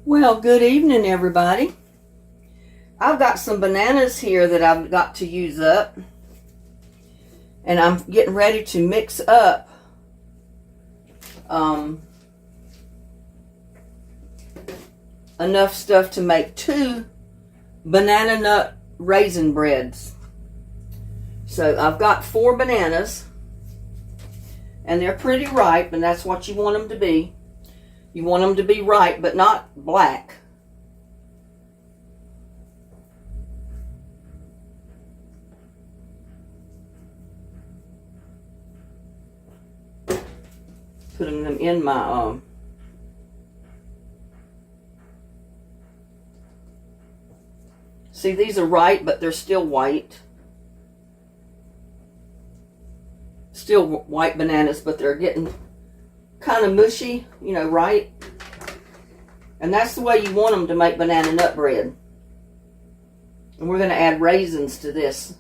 Well, good evening, everybody. I've got some bananas here that I've got to use up. And I'm getting ready to mix up enough stuff to make 2 banana nut raisin breads. So I've got 4 bananas. And they're pretty ripe, and that's what you want them to be. You want them to be ripe, but not black. Putting them in my see, these are ripe, but they're still white. Still white bananas, but they're getting kind of mushy, you know, right? And that's the way you want them to make banana nut bread. And we're going to add raisins to this.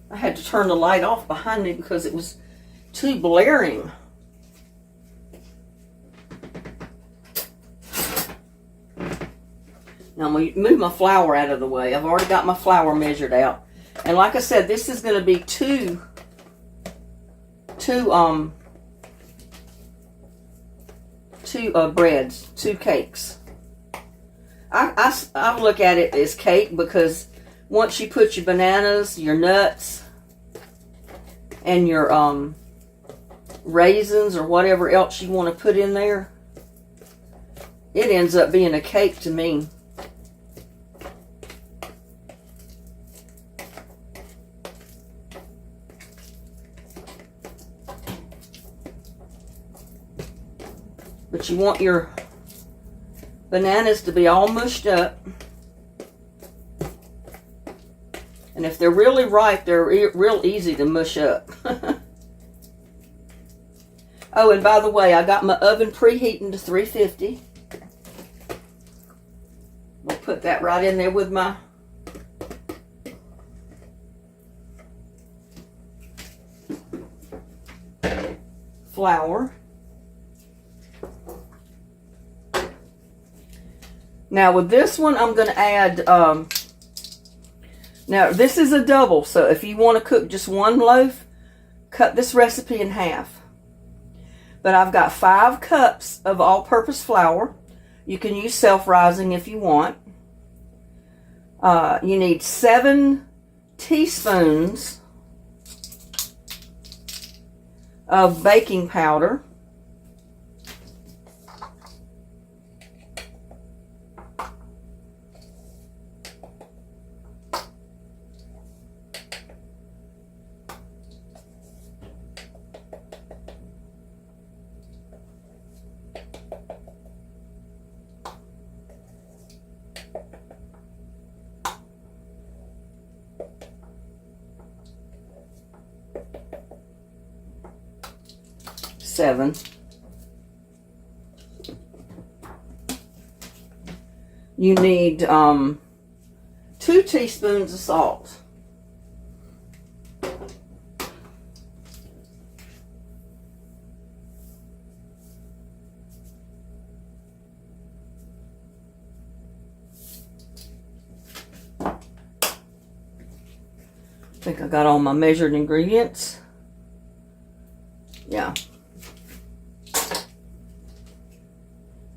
I had to turn the light off behind me because it was too blaring. Now I'm going to move my flour out of the way. I've already got my flour measured out. And like I said, this is going to be two breads, 2 cakes. I look at it as cake because once you put your bananas, your nuts, and your raisins or whatever else you want to put in there, it ends up being a cake to me. But you want your bananas to be all mushed up. And if they're really ripe, they're real easy to mush up. Oh, and by the way, I got my oven preheating to 350. We'll put that right in there with my flour. Now with this one, I'm going to add... now, this is a double, so if you want to cook just 1 loaf, cut this recipe in half. But I've got 5 cups of all-purpose flour. You can use self-rising if you want. You need 7 teaspoons of baking powder. Seven. You need 2 teaspoons of salt. I think I got all my measured ingredients. Yeah.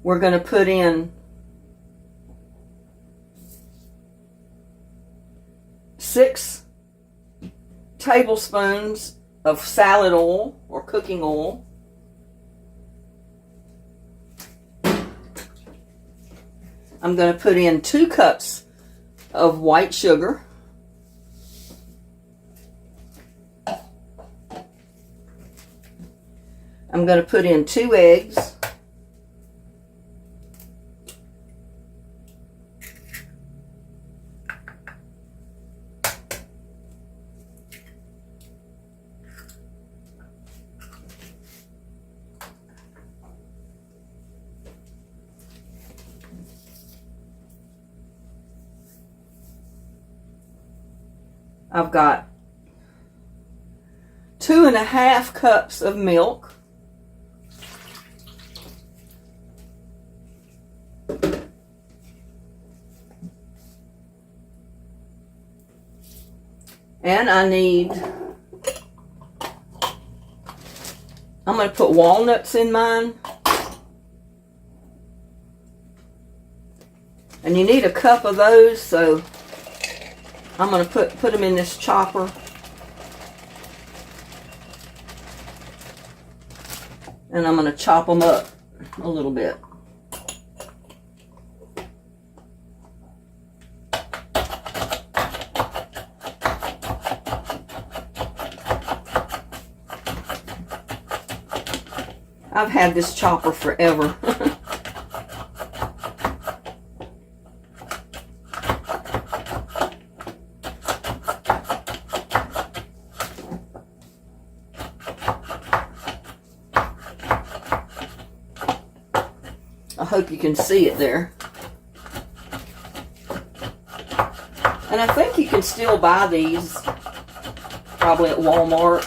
We're going to put in 6 tablespoons of salad oil or cooking oil. I'm going to put in 2 cups of white sugar. I'm going to put in 2 eggs. I've got 2.5 cups of milk. And I'm going to put walnuts in mine. And you need a cup of those, so I'm going to put them in this chopper. And I'm going to chop them up a little bit. I've had this chopper forever. I hope you can see it there. And I think you can still buy these probably at Walmart.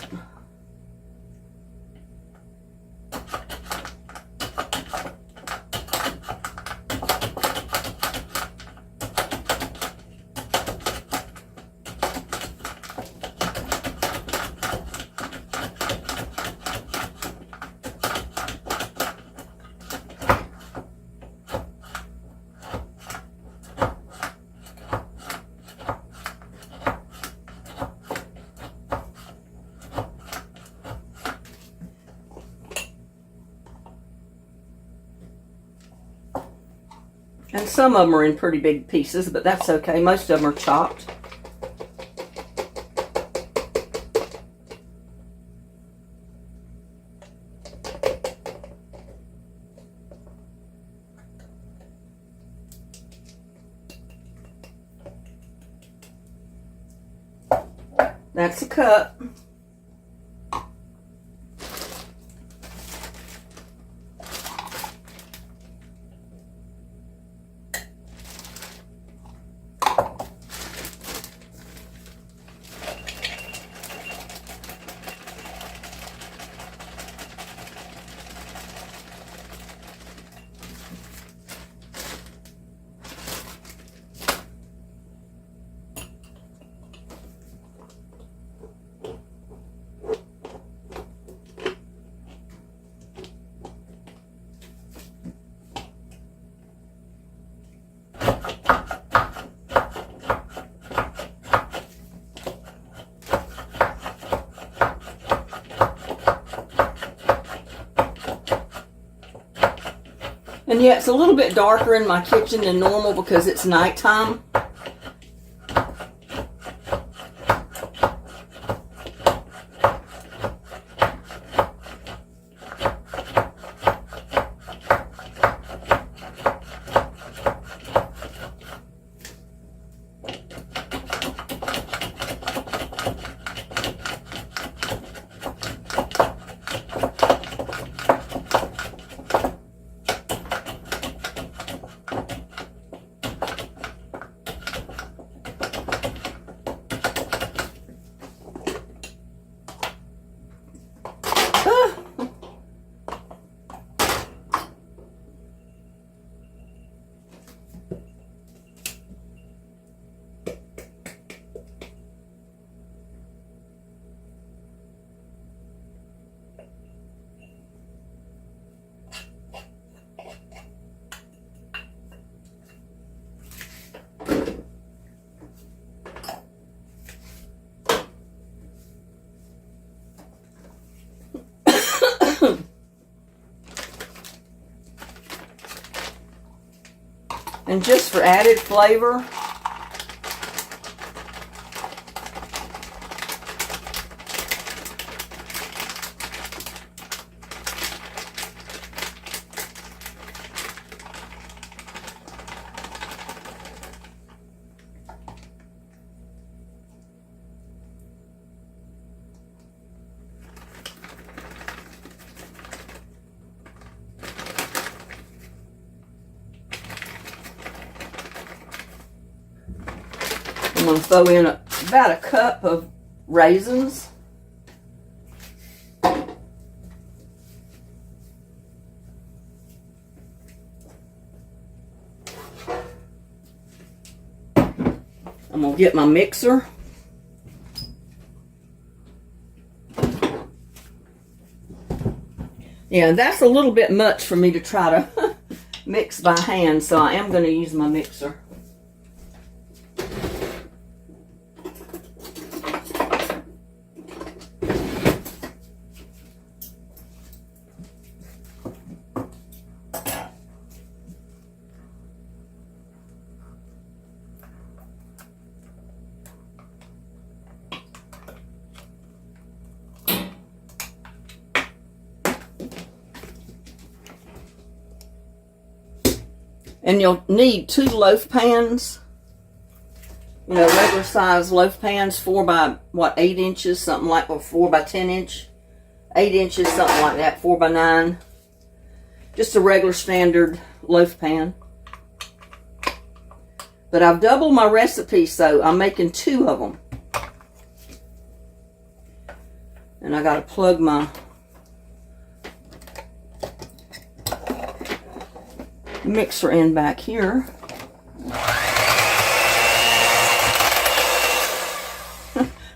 And some of them are in pretty big pieces, but that's okay. Most of them are chopped. That's a cup. And yeah, it's a little bit darker in my kitchen than normal because it's nighttime. And just for added flavor, I'm going to throw in about a cup of raisins. I'm going to get my mixer. Yeah, that's a little bit much for me to try to mix by hand, so I am going to use my mixer. And you'll need 2 loaf pans. You know, regular size loaf pans, 4 by, 8 inches, something like, or 4 by 10 inch. 8 inches, something like that, 4 by 9. Just a regular standard loaf pan. But I've doubled my recipe, so I'm making 2 of them. And I got to plug my mixer in back here.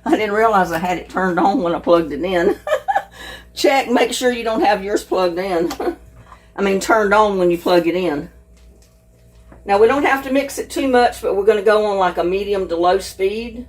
I didn't realize I had it turned on when I plugged it in. Check, make sure you don't have yours plugged in. I mean turned on when you plug it in. Now we don't have to mix it too much, but we're going to go on like a medium to low speed.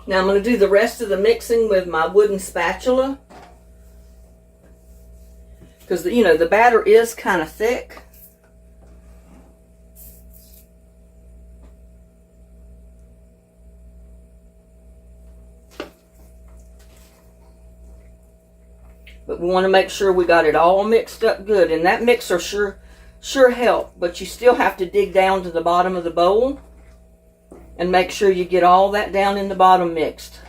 Now I'm going to do the rest of the mixing with my wooden spatula. Because, you know, the batter is kind of thick. But we want to make sure we got it all mixed up good. And that mixer sure helped. But you still have to dig down to the bottom of the bowl. And make sure you get all that down in the bottom mixed.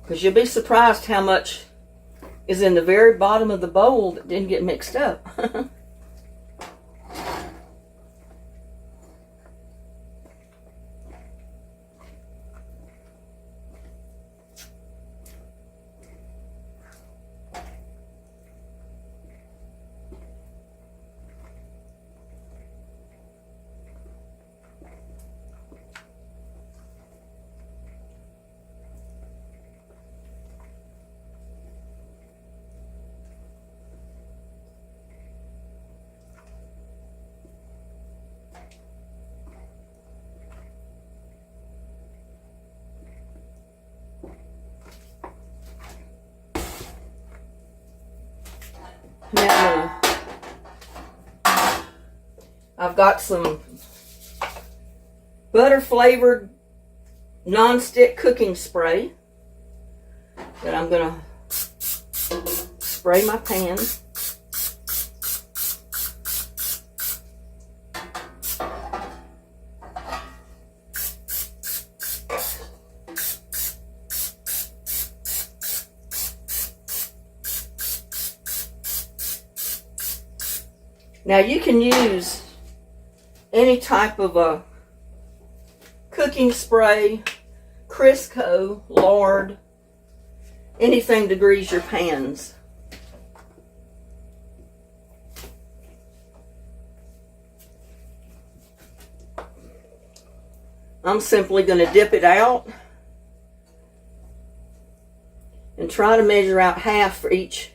Because you'll be surprised how much is in the very bottom of the bowl that didn't get mixed up. Now I've got some butter flavored non-stick cooking spray that I'm going to spray my pan. Now you can use any type of a cooking spray, Crisco, lard, anything to grease your pans. I'm simply going to dip it out and try to measure out half for each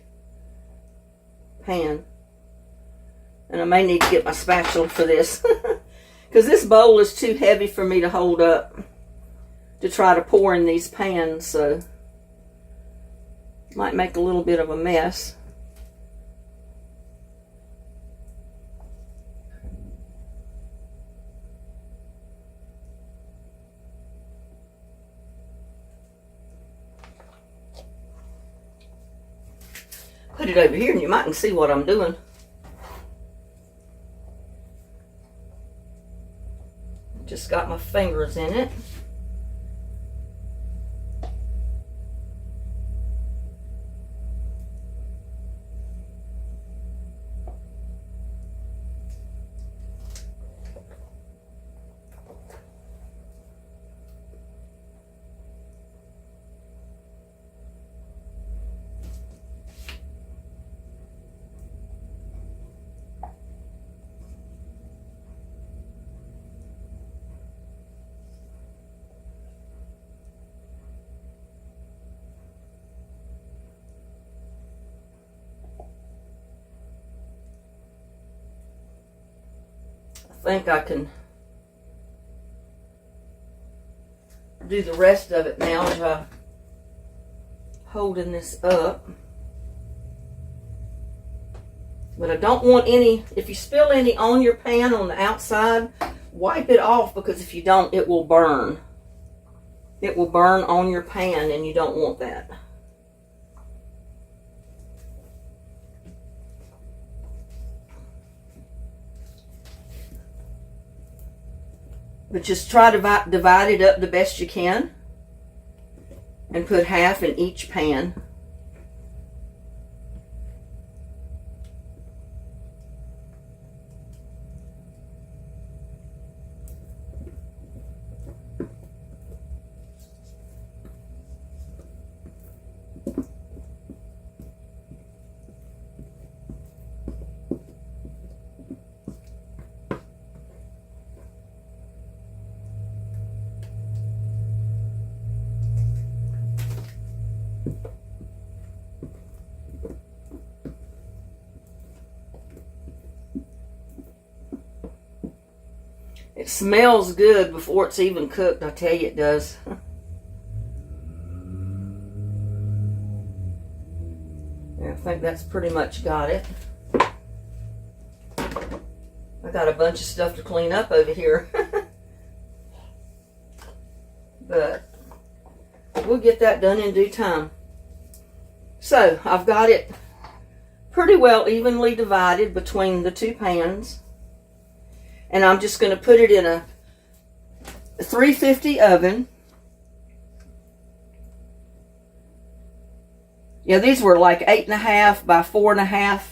pan. And I may need to get my spatula for this because this bowl is too heavy for me to hold up to try to pour in these pans, so might make a little bit of a mess. Put it over here and you might can see what I'm doing. Just got my fingers in it. I think I can do the rest of it now as I'm holding this up. But I don't want any, if you spill any on your pan on the outside, wipe it off, because if you don't, it will burn. It will burn on your pan and you don't want that. But just try to divide it up the best you can and put half in each pan. It smells good before it's even cooked, I tell you it does. I think that's pretty much got it. I got a bunch of stuff to clean up over here. But we'll get that done in due time. So I've got it pretty well evenly divided between the two pans. And I'm just going to put it in a 350 oven. Yeah, these were like 8.5 by 4.5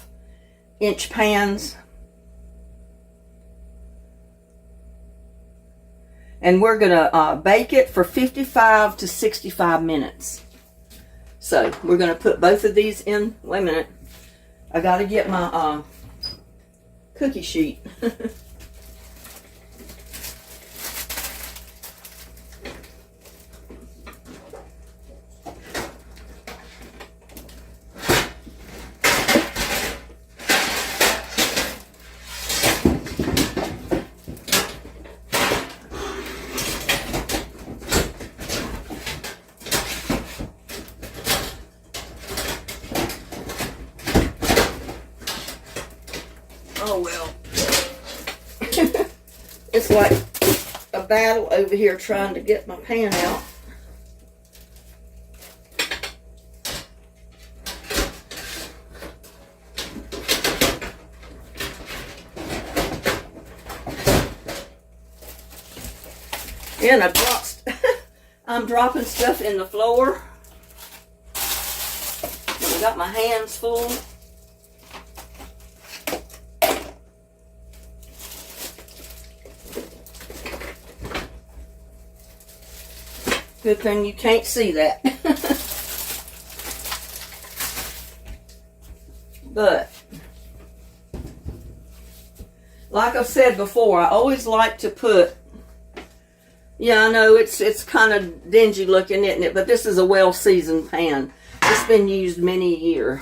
inch pans. And we're going to bake it for 55 to 65 minutes. So we're going to put both of these in. Wait a minute. I got to get my cookie sheet. Oh well. It's like a battle over here trying to get my pan out. And I'm dropping stuff in the floor. I got my hands full. Good thing you can't see that. But, like I've said before, I always like to put, yeah, I know it's kind of dingy looking, isn't it? But this is a well-seasoned pan. It's been used many a year.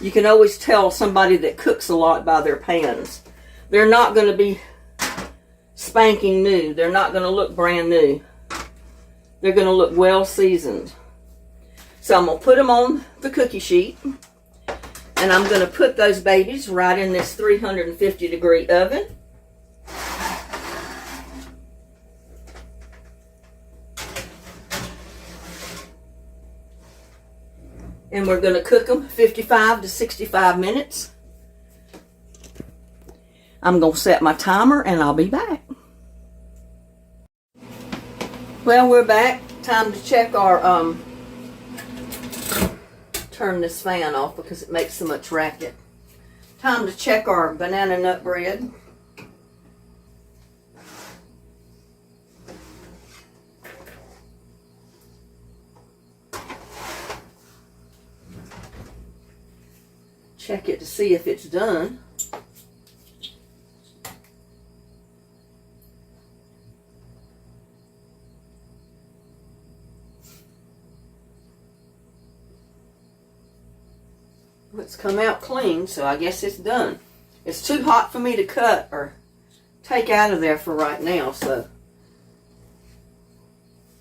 You can always tell somebody that cooks a lot by their pans. They're not going to be spanking new. They're not going to look brand new. They're going to look well seasoned. So I'm going to put them on the cookie sheet. And I'm going to put those babies right in this 350-degree oven. And we're going to cook them 55 to 65 minutes. I'm going to set my timer and I'll be back. Well, we're back. Time to check our, turn this fan off because it makes so much racket. Time to check our banana nut bread. Check it to see if it's done. It's come out clean, so I guess it's done. It's too hot for me to cut or take out of there for right now, so.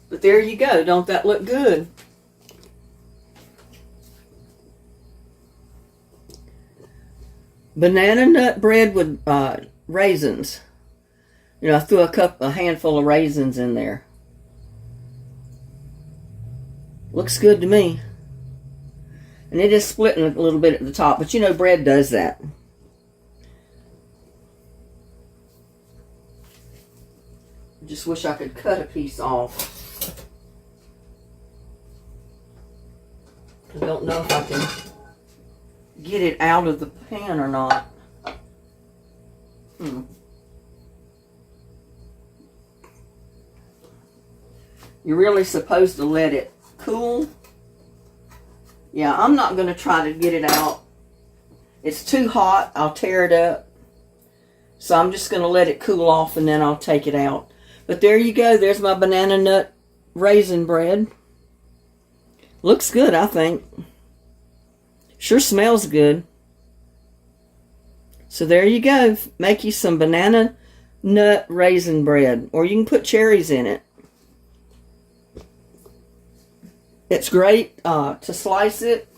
But there you go. Don't that look good? Banana nut bread with raisins. You know, I threw a handful of raisins in there. Looks good to me. And it is splitting a little bit at the top, but you know bread does that. I just wish I could cut a piece off. I don't know if I can get it out of the pan or not. You're really supposed to let it cool. Yeah, I'm not going to try to get it out. It's too hot. I'll tear it up. So I'm just going to let it cool off and then I'll take it out. But there you go. There's my banana nut raisin bread. Looks good, I think. Sure smells good. So there you go. Make you some banana nut raisin bread. Or you can put cherries in it. It's great to slice it,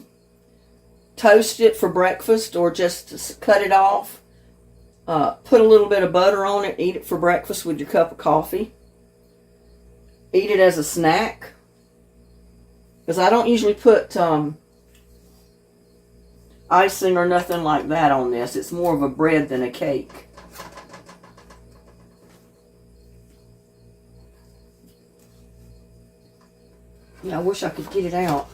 toast it for breakfast, or just cut it off. Put a little bit of butter on it, eat it for breakfast with your cup of coffee. Eat it as a snack. Because I don't usually put icing or nothing like that on this. It's more of a bread than a cake. Yeah, I wish I could get it out.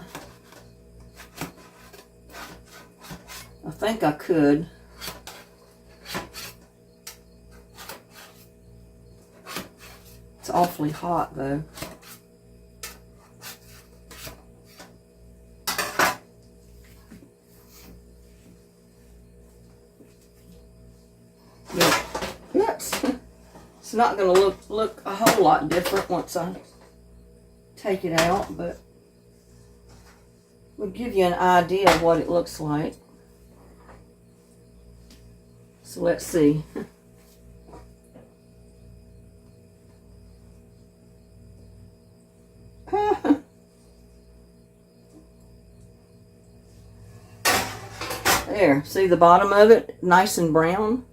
I think I could. It's awfully hot though. Yeah. Oops. It's not going to look a whole lot different once I take it out, but we'll give you an idea of what it looks like. So let's see. There, see the bottom of it? Nice and brown.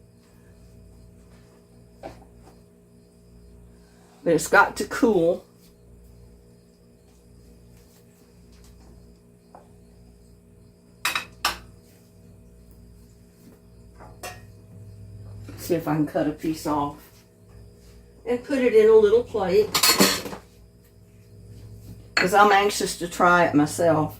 But it's got to cool. See if I can cut a piece off and put it in a little plate, because I'm anxious to try it myself.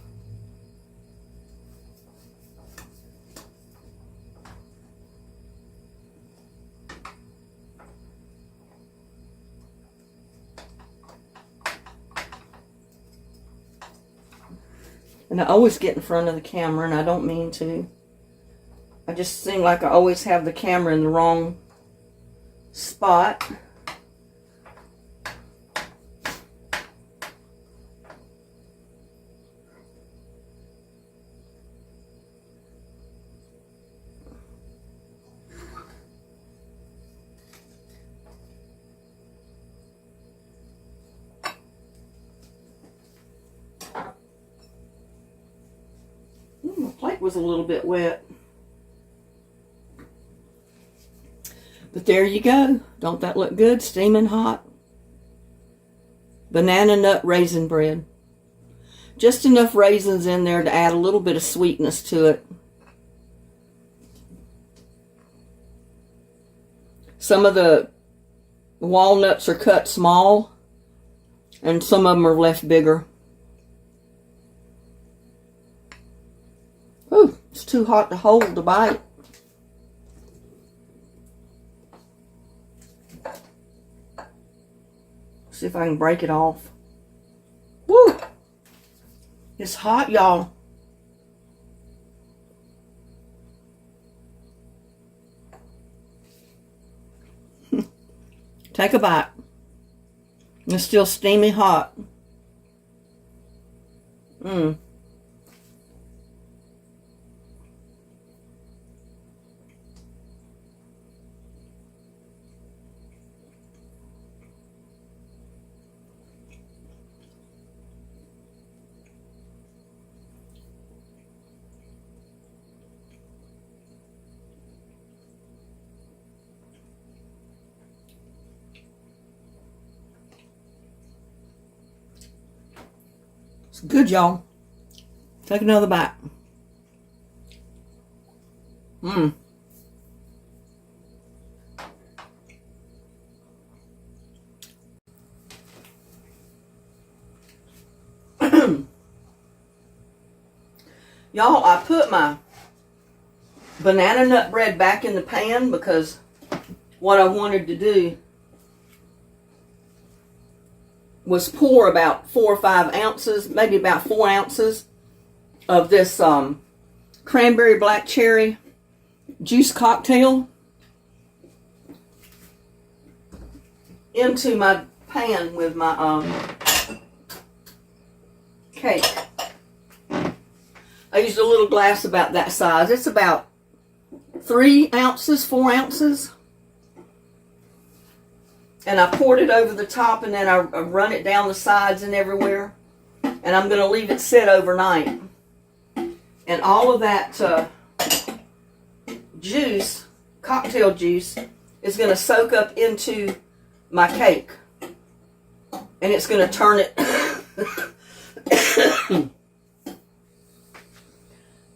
And I always get in front of the camera, and I don't mean to. I just seem like I always have the camera in the wrong spot. My plate was a little bit wet. But there you go. Don't that look good? Steaming hot. Banana nut raisin bread. Just enough raisins in there to add a little bit of sweetness to it. Some of the walnuts are cut small, and some of them are left bigger. Ooh, it's too hot to hold the bite. See if I can break it off. Woo! It's hot, y'all. Take a bite. It's still steamy hot. Mmm. It's good, y'all. Take another bite. Mmm. Y'all, I put my banana nut bread back in the pan because what I wanted to do was pour about 4 or 5 ounces, maybe about 4 ounces of this cranberry black cherry juice cocktail into my pan with my cake. I used a little glass about that size. It's about 3 ounces, 4 ounces. And I poured it over the top, and then I run it down the sides and everywhere. And I'm going to leave it sit overnight. And all of that juice, cocktail juice, is going to soak up into my cake. And it's going to turn it.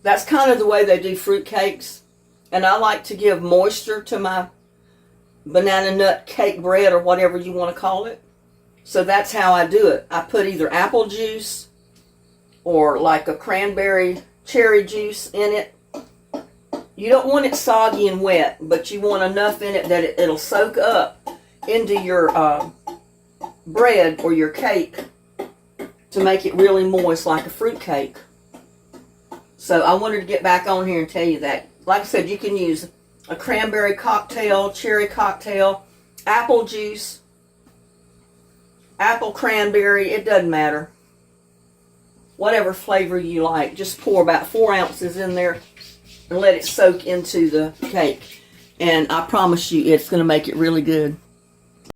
That's kind of the way they do fruit cakes. And I like to give moisture to my banana nut cake bread, or whatever you want to call it. So that's how I do it. I put either apple juice or like a cranberry cherry juice in it. You don't want it soggy and wet, but you want enough in it that it'll soak up into your bread or your cake to make it really moist like a fruit cake. So I wanted to get back on here and tell you that. Like I said, you can use a cranberry cocktail, cherry cocktail, apple juice, apple cranberry, it doesn't matter. Whatever flavor you like. Just pour about 4 ounces in there and let it soak into the cake. And I promise you, it's going to make it really good.